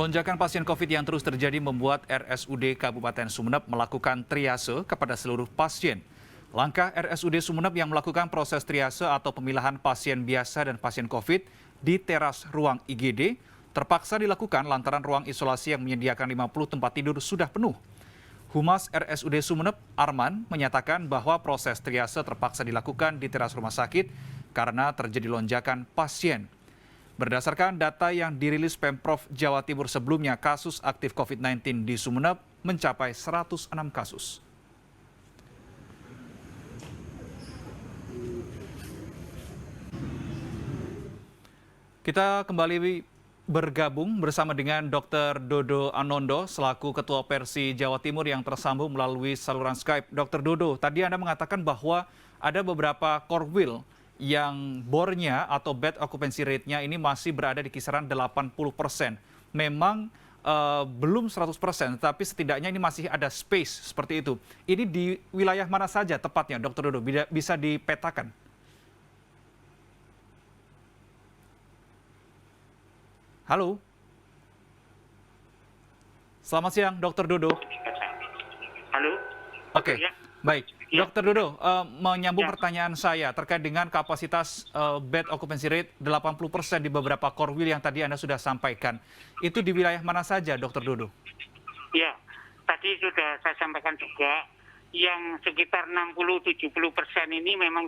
Lonjakan pasien COVID yang terus terjadi membuat RSUD Kabupaten Sumeneb melakukan triase kepada seluruh pasien. Langkah RSUD Sumeneb yang melakukan proses triase atau pemilahan pasien biasa dan pasien COVID di teras ruang IGD terpaksa dilakukan lantaran ruang isolasi yang menyediakan 50 tempat tidur sudah penuh. Humas RSUD Sumeneb, Arman, menyatakan bahwa proses triase terpaksa dilakukan di teras rumah sakit karena terjadi lonjakan pasien. Berdasarkan data yang dirilis Pemprov Jawa Timur sebelumnya, kasus aktif COVID-19 di Sumeneb mencapai 106 kasus. Kita kembali bergabung bersama dengan Dr. Dodo Anondo selaku Ketua Persi Jawa Timur yang tersambung melalui saluran Skype. Dr. Dodo, tadi Anda mengatakan bahwa ada beberapa korwil yang bornya atau bed occupancy rate-nya ini masih berada di kisaran 80%. Memang belum 100%, tapi setidaknya ini masih ada space seperti itu. Ini di wilayah mana saja tepatnya, Dr. Dodo? Bisa dipetakan? Halo? Selamat siang, Dr. Dodo. Halo? Oke, Ya. baik. Ya. Dr. Dodo, menyambung Ya. pertanyaan saya terkait dengan kapasitas bed occupancy rate 80% di beberapa korwil yang tadi Anda sudah sampaikan. Itu di wilayah mana saja, Dr. Dodo? Ya, tadi sudah saya sampaikan juga, yang sekitar 60-70% ini memang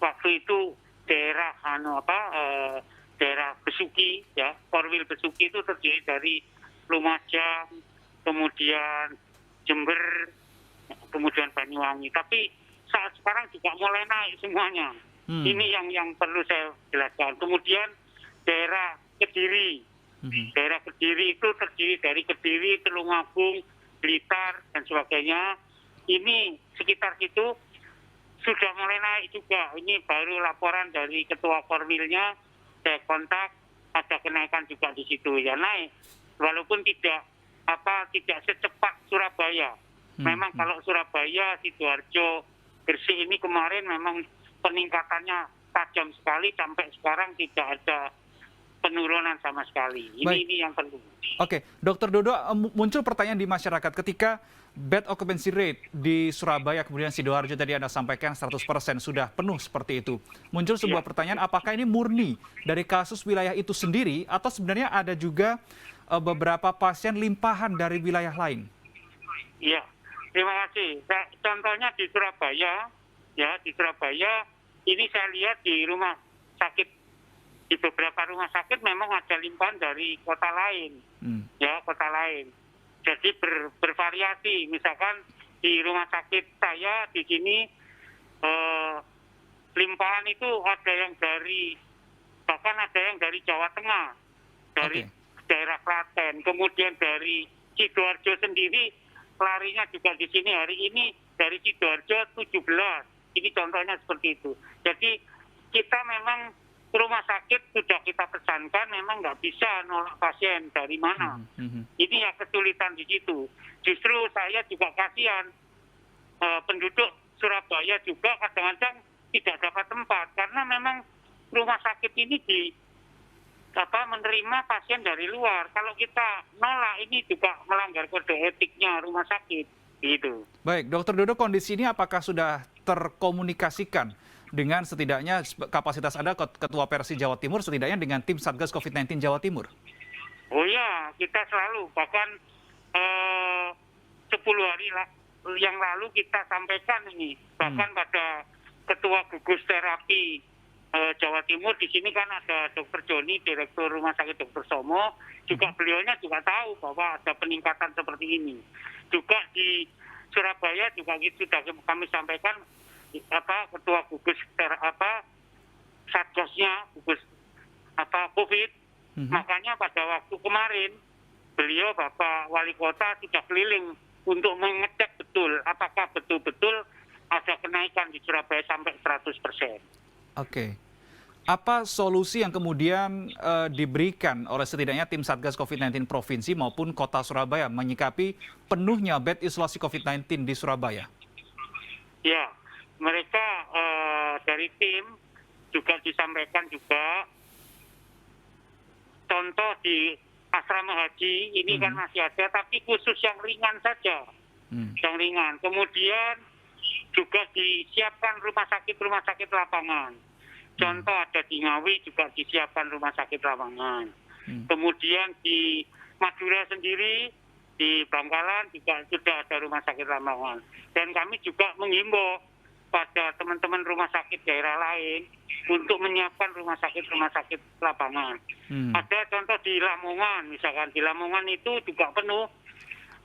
waktu itu daerah daerah Besuki, ya, korwil Besuki itu terdiri dari Lumajang, kemudian Jember, kemudian Banyuwangi. Tapi saat sekarang juga mulai naik semuanya. Ini yang perlu saya jelaskan. Kemudian daerah Kediri. Daerah Kediri itu terdiri dari Kediri, Tulungagung, Blitar, dan sebagainya. Ini sekitar situ sudah mulai naik juga. Ini baru laporan dari ketua korwilnya, saya kontak, ada kenaikan juga di situ, ya naik. Walaupun tidak secepat Surabaya. Memang kalau Surabaya, Sidoarjo, Gresik ini kemarin memang peningkatannya tajam sekali, sampai sekarang tidak ada penurunan sama sekali. Ini yang perlu. Oke, Dr. Dodo, muncul pertanyaan di masyarakat ketika bed occupancy rate di Surabaya kemudian Sidoarjo tadi Anda sampaikan 100% sudah penuh seperti itu. Muncul sebuah pertanyaan, apakah ini murni dari kasus wilayah itu sendiri atau sebenarnya ada juga beberapa pasien limpahan dari wilayah lain? Iya, terima kasih. Contohnya di Surabaya, ya di Surabaya ini saya lihat di rumah sakit, di beberapa rumah sakit memang ada limpahan dari kota lain, ya kota lain. Jadi bervariasi. Misalkan di rumah sakit saya di sini limpahan itu ada yang bahkan ada yang dari Jawa Tengah, dari daerah Klaten, kemudian dari Sidoarjo sendiri larinya juga di sini hari ini dari Sidoarjo 17. Ini contohnya seperti itu. Jadi kita memang rumah sakit sudah kita pesankan, memang nggak bisa nolak pasien dari mana. Ini ya kesulitan di situ. Justru saya juga kasihan penduduk Surabaya juga kadang-kadang tidak dapat tempat karena memang rumah sakit ini menerima pasien dari luar. Kalau kita nolak ini juga melanggar kode etiknya rumah sakit. Gitu. Baik, Dr. Dodo, kondisi ini apakah sudah terkomunikasikan dengan setidaknya kapasitas Anda Ketua Persi Jawa Timur setidaknya dengan tim Satgas COVID-19 Jawa Timur? Oh ya, kita selalu, bahkan 10 hari yang lalu kita sampaikan ini, bahkan pada Ketua Gugus Terapi Jawa Timur, di sini kan ada Dr. Joni, Direktur Rumah Sakit Dr. Somo, juga beliaunya juga tahu bahwa ada peningkatan seperti ini. Juga di Surabaya juga sudah kami sampaikan Ketua Gugus Satgasnya Gugus COVID. Makanya pada waktu kemarin beliau Bapak Wali Kota sudah keliling untuk mengecek betul apakah betul-betul ada kenaikan di Surabaya sampai 100%. Oke. Apa solusi yang kemudian diberikan oleh setidaknya tim Satgas COVID-19 Provinsi maupun Kota Surabaya menyikapi penuhnya bed isolasi COVID-19 di Surabaya? Ya, mereka dari tim juga disampaikan juga contoh di asrama haji ini kan masih ada, tapi khusus yang ringan saja, yang ringan. Kemudian juga disiapkan rumah sakit lapangan. Contoh ada di Ngawi juga disiapkan rumah sakit lapangan. Kemudian di Madura sendiri, di Bangkalan juga sudah ada rumah sakit lapangan. Dan kami juga menghimbau pada teman-teman rumah sakit daerah lain untuk menyiapkan rumah sakit lapangan. Ada contoh di Lamongan, misalkan di Lamongan itu juga penuh,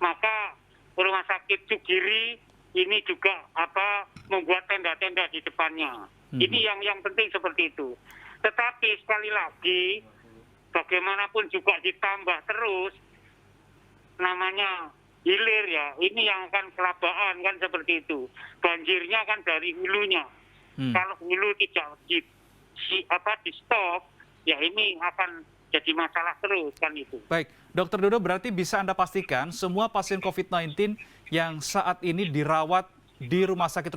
maka rumah sakit Cugiri ini juga membuat tenda-tenda di depannya. Ini yang penting seperti itu. Tetapi sekali lagi, bagaimanapun juga ditambah terus, namanya hilir ya, ini yang akan kelabaan kan seperti itu. Banjirnya kan dari hulunya. Kalau hulu tidak di stop, ya ini akan jadi masalah terus kan itu. Baik, Dokter Dodo, berarti bisa Anda pastikan semua pasien COVID-19 yang saat ini dirawat di rumah sakit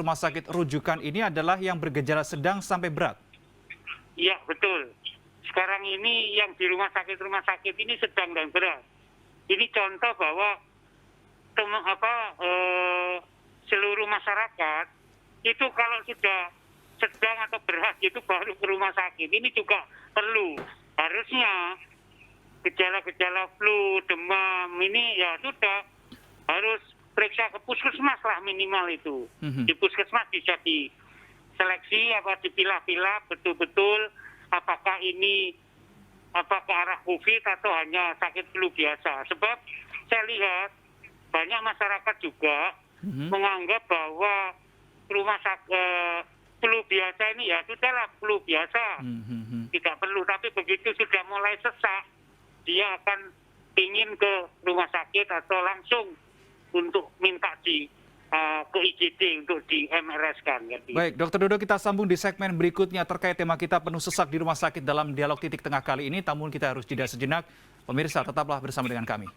rujukan ini adalah yang bergejala sedang sampai berat? Iya, betul. Sekarang ini yang di rumah sakit ini sedang dan berat. Ini contoh bahwa seluruh masyarakat itu kalau sudah sedang atau berat itu baru ke rumah sakit. Ini juga perlu. Harusnya gejala-gejala flu, demam ini ya sudah harus periksa ke puskesmas lah minimal itu. Di puskesmas bisa diseleksi dipilah-pilah betul-betul apakah ini ke arah COVID atau hanya sakit flu biasa. Sebab saya lihat banyak masyarakat juga menganggap bahwa rumah sakit flu biasa ini ya sudahlah flu biasa, tidak perlu. Tapi begitu sudah mulai sesak, dia akan ingin ke rumah sakit atau langsung untuk minta ke IGD untuk di MRS kan. Baik, Dokter Dodo, kita sambung di segmen berikutnya terkait tema kita penuh sesak di rumah sakit dalam dialog titik tengah kali ini. Namun kita harus jeda sejenak. Pemirsa, tetaplah bersama dengan kami.